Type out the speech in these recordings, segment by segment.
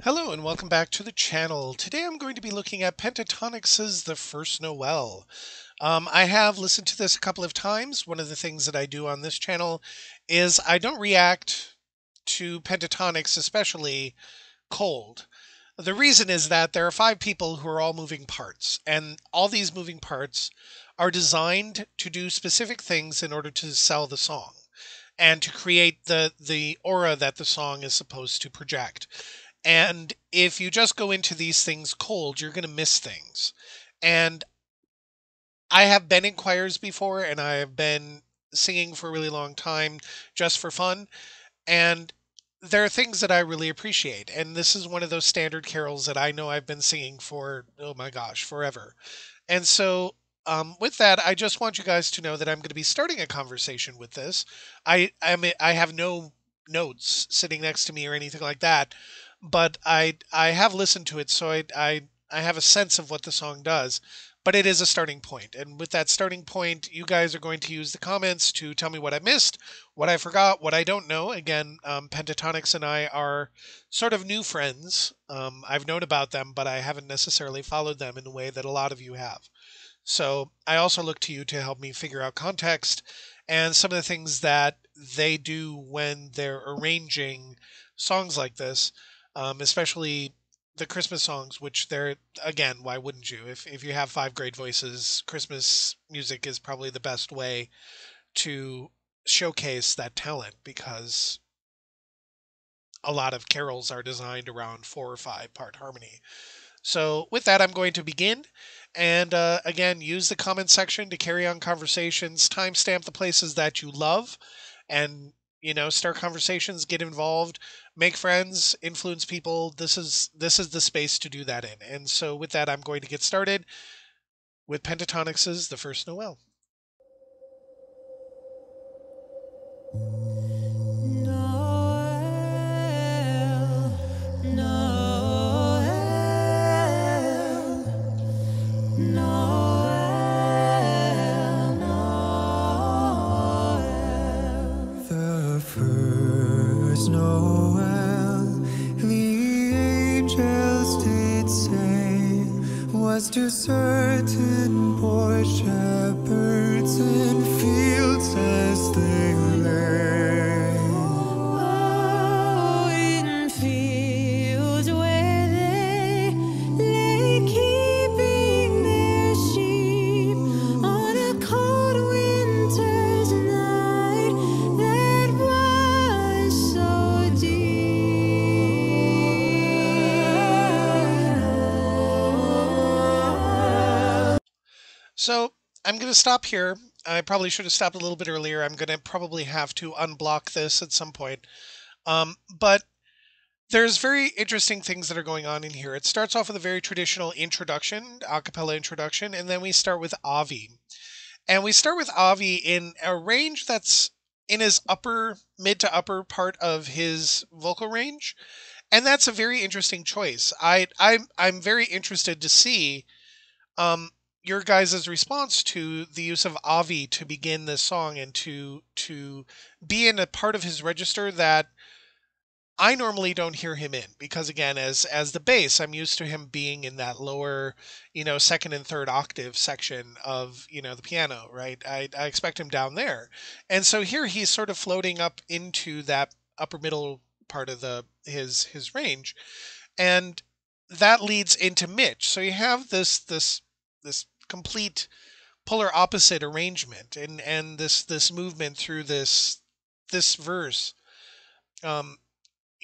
Hello and welcome back to the channel. Today I'm going to be looking at Pentatonix's The First Noel. I have listened to this a couple of times. One of the things that I do on this channel is I don't react to Pentatonix, especially cold. The reason is that there are five people who are all moving parts, and all these moving parts are designed to do specific things in order to sell the song and to create the aura that the song is supposed to project. And if you just go into these things cold, you're going to miss things. And I have been in choirs before, and I have been singing for a really long time just for fun. And there are things that I really appreciate. And this is one of those standard carols that I know I've been singing for, oh my gosh, forever. And so, with that, I just want you guys to know that I'm going to be starting a conversation with this. I have no notes sitting next to me or anything like that, but I have listened to it, so I have a sense of what the song does. But it is a starting point, and with that starting point, you guys are going to use the comments to tell me what I missed, what I forgot, what I don't know. Again, Pentatonix and I are sort of new friends. I've known about them, but I haven't necessarily followed them in the way that a lot of you have. So I also look to you to help me figure out context and some of the things that they do when they're arranging songs like this, especially the Christmas songs, which they're, again, why wouldn't you? If you have five great voices, Christmas music is probably the best way to showcase that talent because a lot of carols are designed around 4 or 5 part harmony. So with that, I'm going to begin. And again, use the comment section to carry on conversations, timestamp the places that you love, and start conversations, get involved, make friends, influence people. This is the space to do that in. And so with that, I'm going to get started with Pentatonix's The First Noel. Noel, Noel, Noel, Noel. The first Noel, the angels did say, was to certain poor shepherds in fields as they lay. Oh, in fields where they lay keeping their sheep on a cold winter's night that was so deep. So I'm going to stop here. I probably should have stopped a little bit earlier. I'm going to probably have to unblock this at some point. But there's very interesting things that are going on in here. It starts off with a very traditional introduction, a cappella introduction, and then we start with Avi. And we start with Avi in a range that's in his mid to upper part of his vocal range. And that's a very interesting choice. I'm very interested to see um, your guys' response to the use of Avi to begin this song and to be in a part of his register that I normally don't hear him in because again, as the bass, I'm used to him being in that lower, second and third octave section of, the piano, right? I expect him down there. And so here he's sort of floating up into that upper middle part of his range. And that leads into Mitch. So you have this complete polar opposite arrangement and this movement through this verse.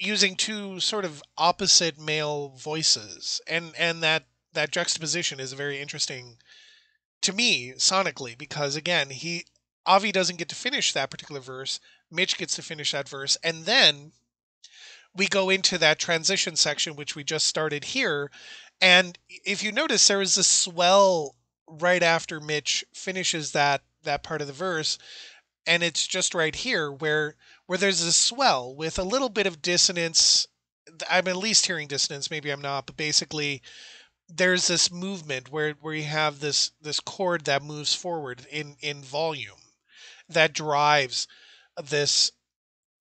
Using two sort of opposite male voices, and that juxtaposition is very interesting to me sonically because again Avi doesn't get to finish that particular verse, Mitch gets to finish that verse, and then we go into that transition section which we just started here, and if you notice there is a swell right after Mitch finishes that part of the verse, and it's just right here where there's a swell with a little bit of dissonance. I'm at least hearing dissonance, maybe I'm not, but basically there's this movement where you have this chord that moves forward in volume that drives this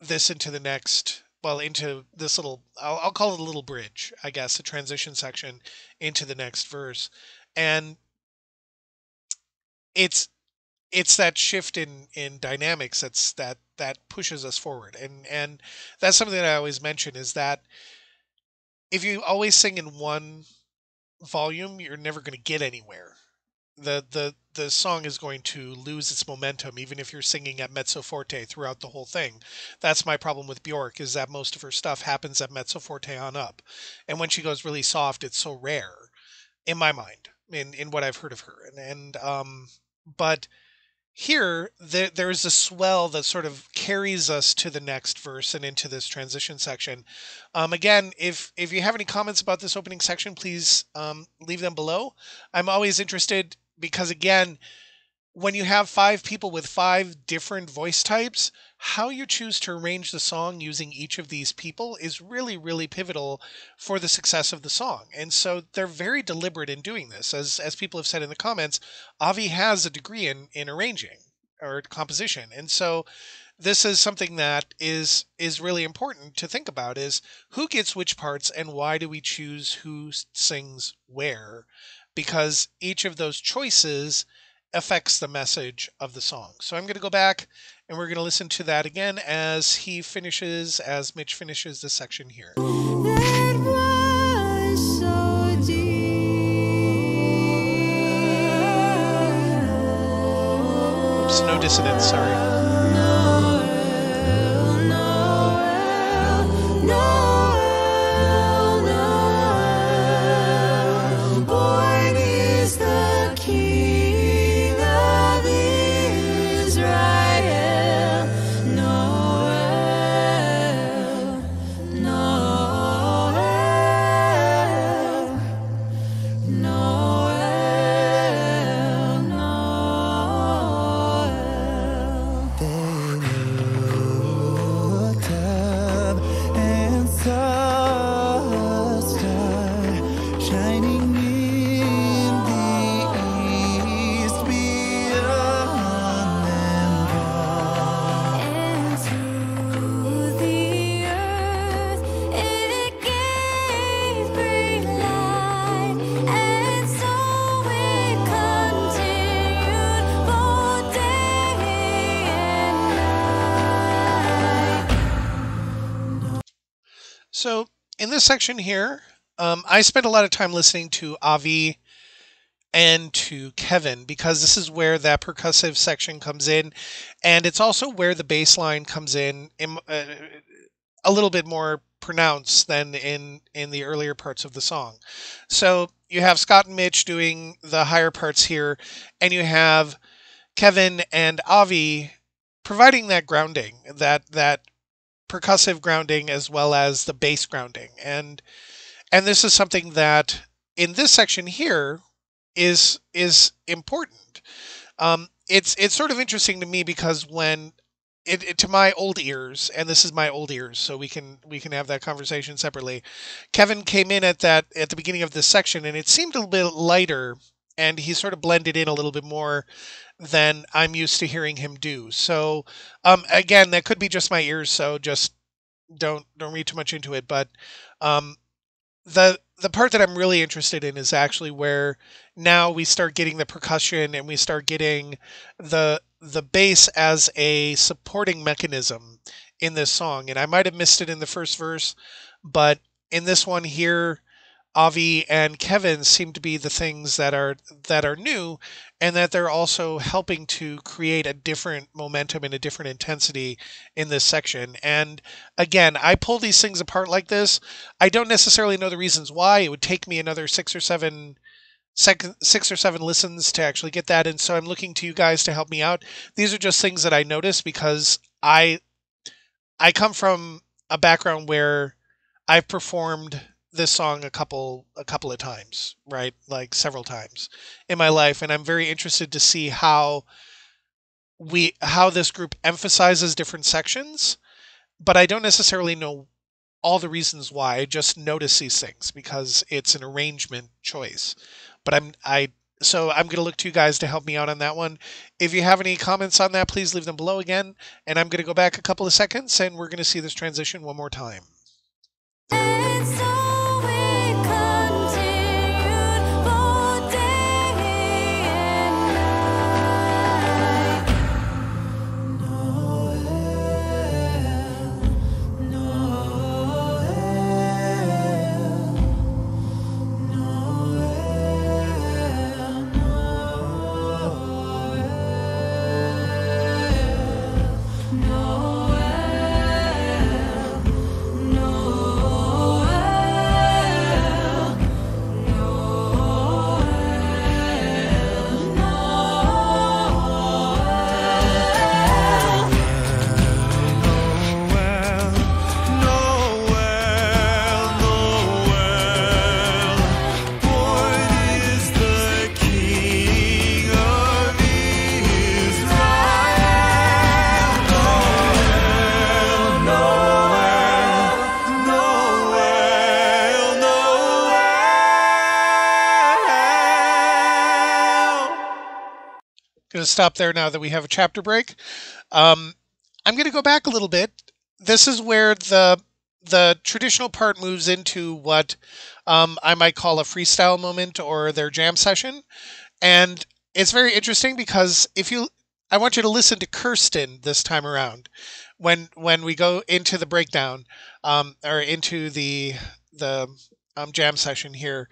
this into the next well, into this little, I'll call it a little bridge, I guess, a transition section into the next verse. And it's it's that shift in dynamics that pushes us forward. And that's something that I always mention, is that if you always sing in one volume, you're never going to get anywhere. The song is going to lose its momentum even if you're singing at mezzo forte throughout the whole thing. That's my problem with Bjork, is that most of her stuff happens at mezzo forte on up. And when she goes really soft, it's so rare in my mind, in what I've heard of her. And but here there's a swell that sort of carries us to the next verse and into this transition section. Again, if you have any comments about this opening section, please leave them below. I'm always interested because, again, when you have five people with five different voice types, how you choose to arrange the song using each of these people is really, really pivotal for the success of the song. And so they're very deliberate in doing this. As people have said in the comments, Avi has a degree in arranging or composition. And so this is something that is really important to think about, is who gets which parts and why do we choose who sings where, because each of those choices affects the message of the song. So I'm going to go back and we're going to listen to that again as Mitch finishes this section here. That was so deep. Oops, no dissonance, sorry. Noel, Noel, Noel. Born is the King of Israel. Noel, Noel, Noel, Noel. They looked up and saw a star shining in the east beyond them all. And to the earth it gave great light, and so it continued both day and night. So in this section here, I spent a lot of time listening to Avi and to Kevin, because this is where that percussive section comes in, and it's also where the bass line comes in a little bit more pronounced than in the earlier parts of the song. So you have Scott and Mitch doing the higher parts here, and you have Kevin and Avi providing that grounding, that percussive grounding as well as the bass grounding. And this is something that in this section here is important. It's sort of interesting to me because when to my old ears, and this is my old ears, so we can have that conversation separately. Kevin came in at the beginning of this section, and it seemed a little bit lighter, and he sort of blended in a little bit more than I'm used to hearing him do. So again, that could be just my ears, so just don't read too much into it. But the part that I'm really interested in is actually where now we start getting the percussion and we start getting the bass as a supporting mechanism in this song. And I might have missed it in the first verse, but in this one here, Avi and Kevin seem to be the things that are new, and that they're also helping to create a different momentum and a different intensity in this section. And again, I pull these things apart like this. I don't necessarily know the reasons why. It would take me another six or seven listens to actually get that, and so I'm looking to you guys to help me out. These are just things that I notice because I come from a background where I've performed this song a couple of times, right? Like several times in my life, and I'm very interested to see how this group emphasizes different sections, but I don't necessarily know all the reasons why. I just notice these things because it's an arrangement choice. But So I'm going to look to you guys to help me out on that one. If you have any comments on that, please leave them below again. And I'm going to go back a couple of seconds and we're going to see this transition one more time. And so we continued for day and night. Noel, Noel, Going to stop there now that we have a chapter break. I'm going to go back a little bit. This is where the traditional part moves into what I might call a freestyle moment or their jam session. And it's very interesting because I want you to listen to Kirsten this time around when we go into the breakdown or into the jam session here.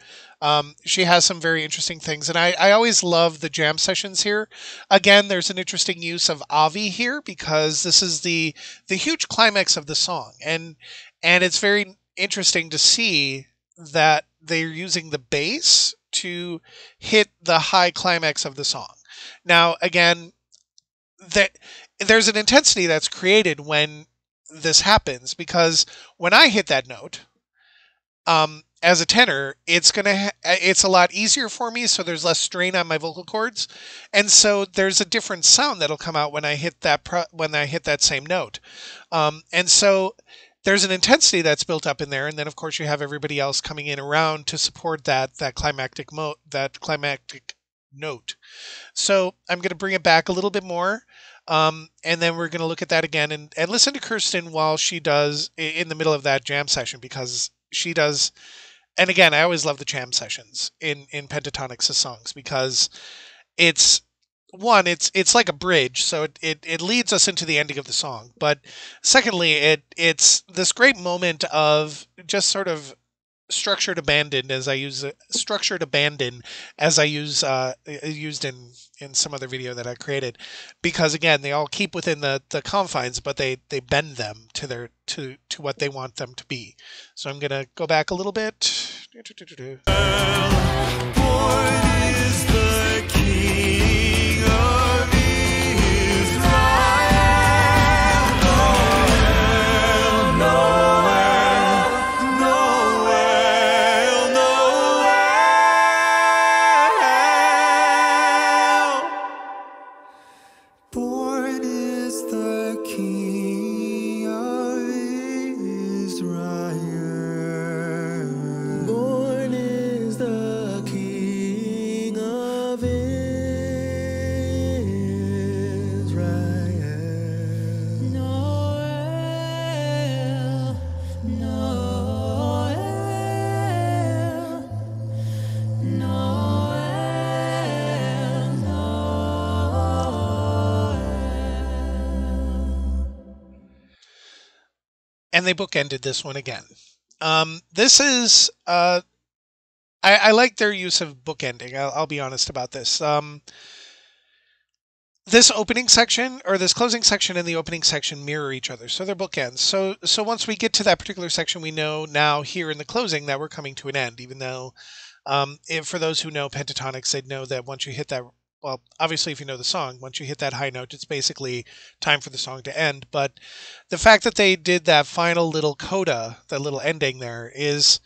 She has some very interesting things, and I always love the jam sessions here. Again, there's an interesting use of Avi here because this is the huge climax of the song, and it's very interesting to see that they're using the bass to hit the high climax of the song. Now, again, there's an intensity that's created when this happens because when I hit that note, as a tenor, it's a lot easier for me, so there's less strain on my vocal cords, and so there's a different sound that'll come out when I hit that same note, and so there's an intensity that's built up in there, and then of course you have everybody else coming in around to support that climactic note. So I'm going to bring it back a little bit more. And then we're going to look at that again and listen to Kirsten while she does in the middle of that jam session because she does. And again, I always love the jam sessions in Pentatonix' songs because it's like a bridge, so it leads us into the ending of the song. But secondly, it's this great moment of just sort of structured abandon as I use used in some other video that I created, because again they all keep within the confines, but they bend them to what they want them to be. So I'm gonna go back a little bit. Born is the King of Israel. Born is the King of Israel. Noel, Noel, Noel, And they bookended this one again. This is I like their use of bookending. I'll be honest about this. This opening section or this closing section and the opening section mirror each other, so they're bookends. So once we get to that particular section, we know now here in the closing that we're coming to an end. Even though, for those who know Pentatonix, they'd know that once you hit that, well, obviously if you know the song, once you hit that high note, it's basically time for the song to end. But the fact that they did that final little coda, that little ending there, is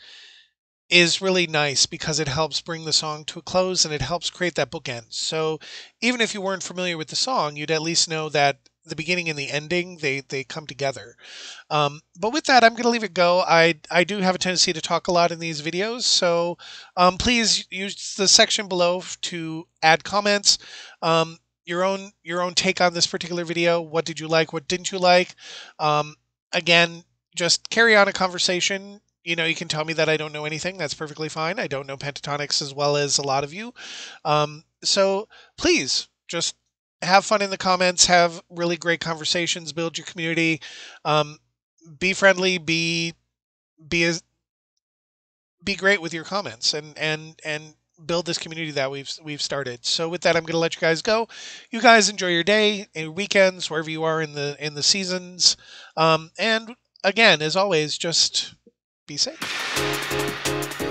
really nice because it helps bring the song to a close and it helps create that bookend. So even if you weren't familiar with the song, you'd at least know that the beginning and the ending, they come together. But with that, I'm going to leave it go. I do have a tendency to talk a lot in these videos, so please use the section below to add comments. Your own take on this particular video. What did you like? What didn't you like? Um, Again, just carry on a conversation. You can tell me that I don't know anything. That's perfectly fine. I don't know Pentatonix as well as a lot of you. So please just have fun in the comments. Have really great conversations. Build your community. Um, be friendly. Be be great with your comments and build this community that we've started. So with that, I'm going to let you guys go. You guys enjoy your day and your weekends wherever you are in the seasons. And again, as always, just be safe.